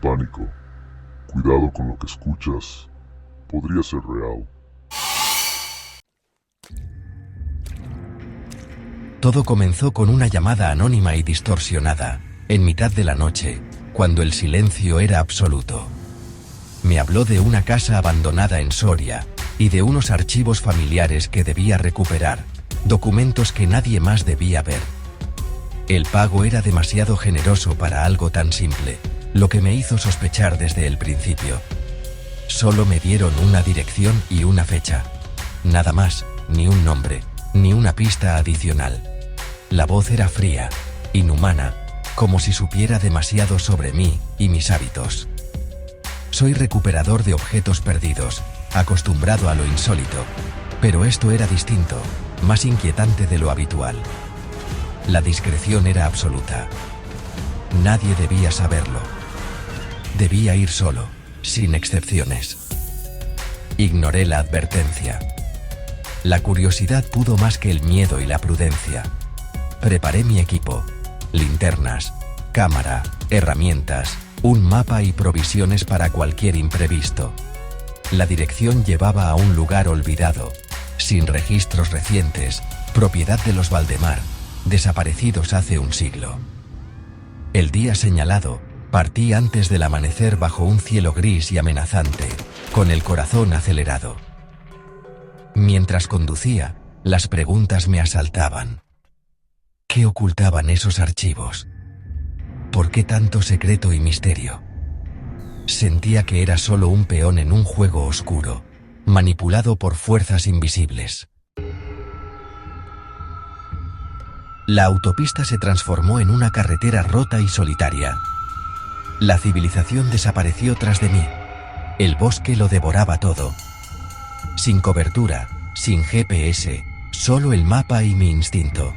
pánico. Cuidado con lo que escuchas. Podría ser real. Todo comenzó con una llamada anónima y distorsionada, en mitad de la noche, cuando el silencio era absoluto. Me habló de una casa abandonada en Soria y de unos archivos familiares que debía recuperar, documentos que nadie más debía ver. El pago era demasiado generoso para algo tan simple, lo que me hizo sospechar desde el principio. Solo me dieron una dirección y una fecha. Nada más, ni un nombre, ni una pista adicional. La voz era fría, inhumana, como si supiera demasiado sobre mí y mis hábitos. Soy recuperador de objetos perdidos, acostumbrado a lo insólito, pero esto era distinto, más inquietante de lo habitual. La discreción era absoluta. Nadie debía saberlo. Debía ir solo, sin excepciones. Ignoré la advertencia. La curiosidad pudo más que el miedo y la prudencia. Preparé mi equipo: linternas, cámara, herramientas, un mapa y provisiones para cualquier imprevisto. La dirección llevaba a un lugar olvidado, sin registros recientes, propiedad de los Valdemar, desaparecidos hace un siglo. El día señalado, partí antes del amanecer bajo un cielo gris y amenazante, con el corazón acelerado. Mientras conducía, las preguntas me asaltaban. ¿Qué ocultaban esos archivos? ¿Por qué tanto secreto y misterio? Sentía que era solo un peón en un juego oscuro, manipulado por fuerzas invisibles. La autopista se transformó en una carretera rota y solitaria. La civilización desapareció tras de mí. El bosque lo devoraba todo. Sin cobertura, sin GPS, solo el mapa y mi instinto.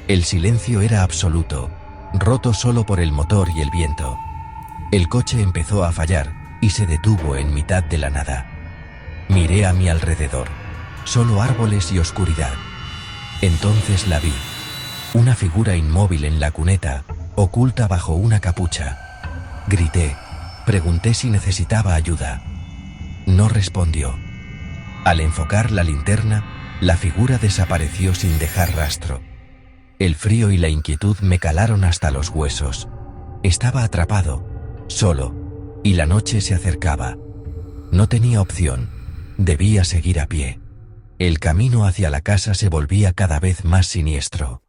El silencio era absoluto, roto solo por el motor y el viento. El coche empezó a fallar y se detuvo en mitad de la nada. Miré a mi alrededor, solo árboles y oscuridad. Entonces la vi. Una figura inmóvil en la cuneta, oculta bajo una capucha. Grité, pregunté si necesitaba ayuda. No respondió. Al enfocar la linterna, la figura desapareció sin dejar rastro. El frío y la inquietud me calaron hasta los huesos. Estaba atrapado, solo, y la noche se acercaba. No tenía opción, debía seguir a pie. El camino hacia la casa se volvía cada vez más siniestro.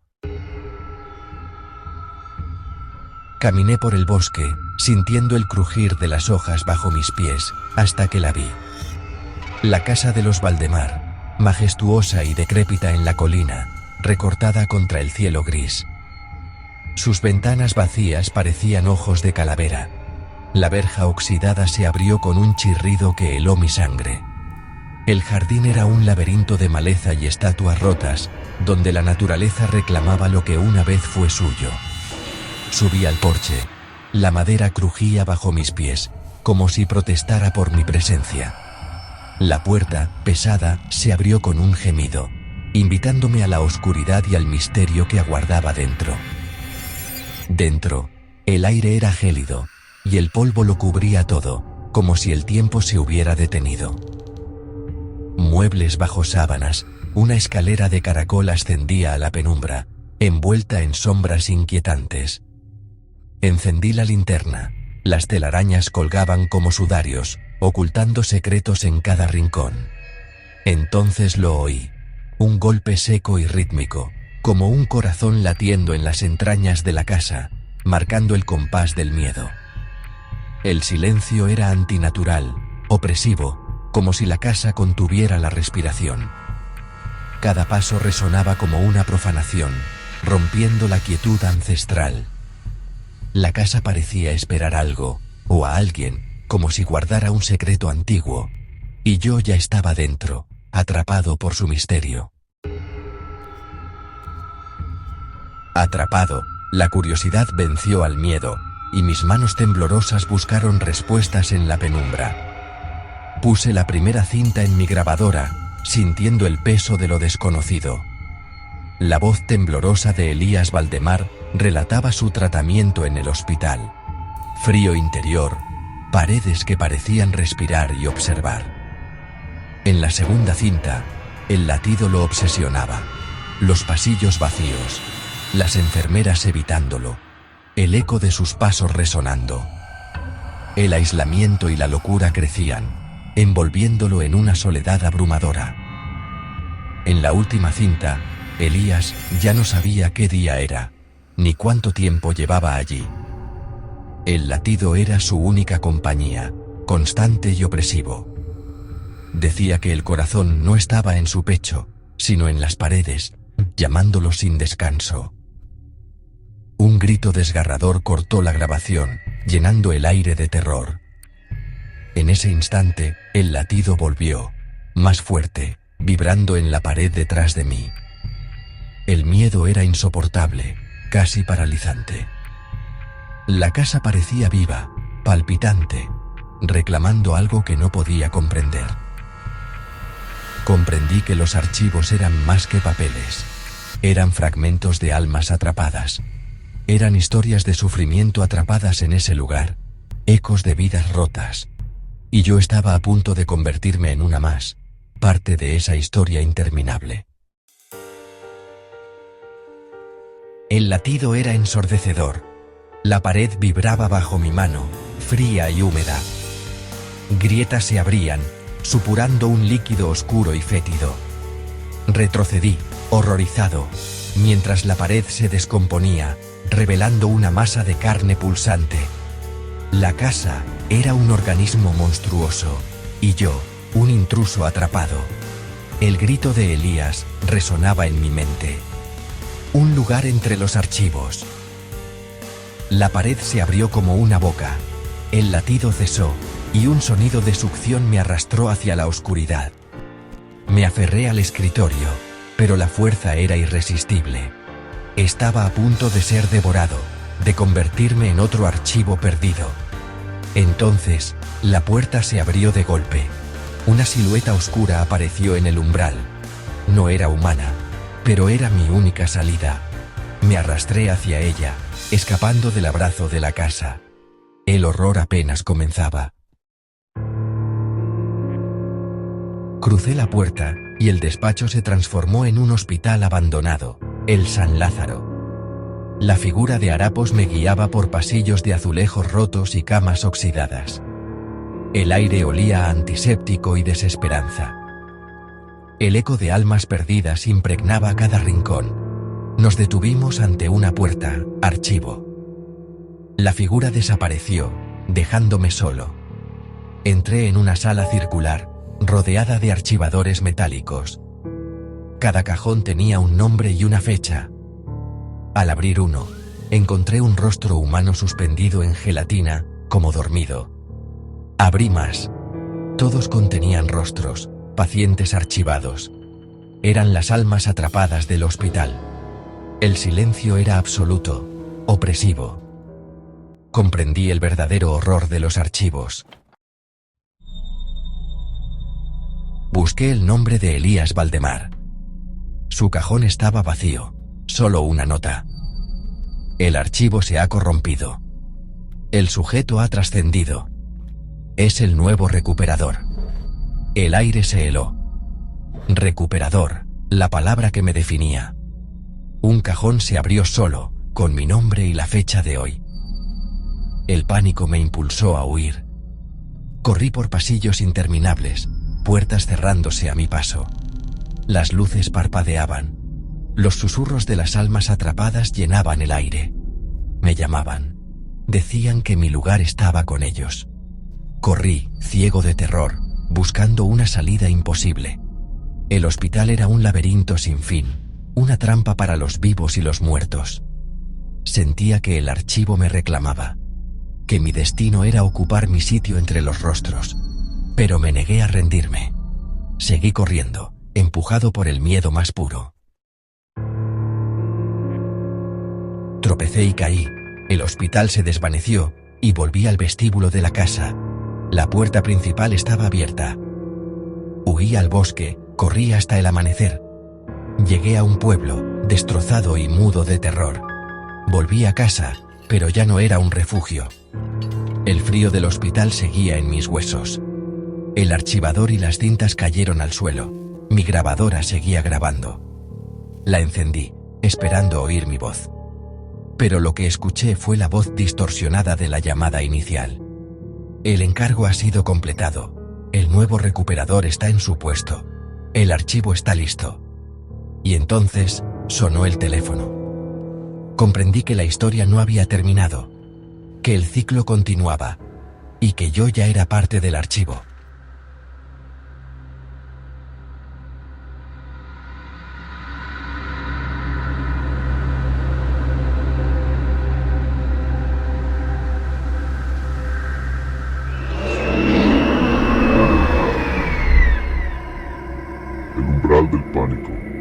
Caminé por el bosque, sintiendo el crujir de las hojas bajo mis pies, hasta que la vi. La casa de los Valdemar, majestuosa y decrépita en la colina, recortada contra el cielo gris. Sus ventanas vacías parecían ojos de calavera. La verja oxidada se abrió con un chirrido que heló mi sangre. El jardín era un laberinto de maleza y estatuas rotas, donde la naturaleza reclamaba lo que una vez fue suyo. Subí al porche. La madera crujía bajo mis pies, como si protestara por mi presencia. La puerta, pesada, se abrió con un gemido, invitándome a la oscuridad y al misterio que aguardaba dentro. Dentro, el aire era gélido, y el polvo lo cubría todo, como si el tiempo se hubiera detenido. Muebles bajo sábanas, una escalera de caracol ascendía a la penumbra, envuelta en sombras inquietantes. Encendí la linterna. Las telarañas colgaban como sudarios, ocultando secretos en cada rincón. Entonces lo oí. Un golpe seco y rítmico, como un corazón latiendo en las entrañas de la casa, marcando el compás del miedo. El silencio era antinatural, opresivo, como si la casa contuviera la respiración. Cada paso resonaba como una profanación, rompiendo la quietud ancestral. La casa parecía esperar algo, o a alguien, como si guardara un secreto antiguo, y yo ya estaba dentro, atrapado por su misterio. Atrapado, la curiosidad venció al miedo, y mis manos temblorosas buscaron respuestas en la penumbra. Puse la primera cinta en mi grabadora, sintiendo el peso de lo desconocido. La voz temblorosa de Elías Valdemar relataba su tratamiento en el hospital. frío interior, paredes que parecían respirar y observar. En la segunda cinta, el latido lo obsesionaba. Los pasillos vacíos, las enfermeras evitándolo, el eco de sus pasos resonando. El aislamiento y la locura crecían, envolviéndolo en una soledad abrumadora. En la última cinta, Elías ya no sabía qué día era, ni cuánto tiempo llevaba allí. El latido era su única compañía, constante y opresivo. Decía que el corazón no estaba en su pecho, sino en las paredes, llamándolo sin descanso. Un grito desgarrador cortó la grabación, llenando el aire de terror. En ese instante, el latido volvió, más fuerte, vibrando en la pared detrás de mí. El miedo era insoportable, casi paralizante. La casa parecía viva, palpitante, reclamando algo que no podía comprender. Comprendí que los archivos eran más que papeles. Eran fragmentos de almas atrapadas. Eran historias de sufrimiento atrapadas en ese lugar, ecos de vidas rotas. Y yo estaba a punto de convertirme en una más, parte de esa historia interminable. El latido era ensordecedor. La pared vibraba bajo mi mano, fría y húmeda. Grietas se abrían, supurando un líquido oscuro y fétido. Retrocedí, horrorizado, mientras la pared se descomponía, revelando una masa de carne pulsante. La casa era un organismo monstruoso, y yo, un intruso atrapado. El grito de Elías resonaba en mi mente. Un lugar entre los archivos. La pared se abrió como una boca. El latido cesó, y un sonido de succión me arrastró hacia la oscuridad. Me aferré al escritorio, pero la fuerza era irresistible. Estaba a punto de ser devorado, de convertirme en otro archivo perdido. Entonces, la puerta se abrió de golpe. Una silueta oscura apareció en el umbral. No era humana, pero era mi única salida. Me arrastré hacia ella, escapando del abrazo de la casa. El horror apenas comenzaba. Crucé la puerta, y el despacho se transformó en un hospital abandonado, el San Lázaro. La figura de harapos me guiaba por pasillos de azulejos rotos y camas oxidadas. El aire olía a antiséptico y desesperanza. El eco de almas perdidas impregnaba cada rincón. Nos detuvimos ante una puerta, archivo. La figura desapareció, dejándome solo. Entré en una sala circular, rodeada de archivadores metálicos. Cada cajón tenía un nombre y una fecha. Al abrir uno, encontré un rostro humano suspendido en gelatina, como dormido. Abrí más. Todos contenían rostros, pacientes archivados. Eran las almas atrapadas del hospital. El silencio era absoluto, opresivo. Comprendí el verdadero horror de los archivos. Busqué el nombre de Elías Valdemar. Su cajón estaba vacío, solo una nota. El archivo se ha corrompido. El sujeto ha trascendido. Es el nuevo recuperador. El aire se heló. Recuperador, la palabra que me definía. Un cajón se abrió solo, con mi nombre y la fecha de hoy. El pánico me impulsó a huir. Corrí por pasillos interminables, puertas cerrándose a mi paso. Las luces parpadeaban. Los susurros de las almas atrapadas llenaban el aire. Me llamaban. Decían que mi lugar estaba con ellos. Corrí, ciego de terror, buscando una salida imposible. El hospital era un laberinto sin fin, una trampa para los vivos y los muertos. Sentía que el archivo me reclamaba, que mi destino era ocupar mi sitio entre los rostros. Pero me negué a rendirme. Seguí corriendo, empujado por el miedo más puro. Tropecé y caí. El hospital se desvaneció, y volví al vestíbulo de la casa. La puerta principal estaba abierta. Huí al bosque, corrí hasta el amanecer. Llegué a un pueblo, destrozado y mudo de terror. Volví a casa, pero ya no era un refugio. El frío del hospital seguía en mis huesos. El archivador y las cintas cayeron al suelo. Mi grabadora seguía grabando. La encendí, esperando oír mi voz. Pero lo que escuché fue la voz distorsionada de la llamada inicial. El encargo ha sido completado. El nuevo recuperador está en su puesto. El archivo está listo. Y entonces, sonó el teléfono. Comprendí que la historia no había terminado, que el ciclo continuaba, y que yo ya era parte del archivo. El umbral del pánico.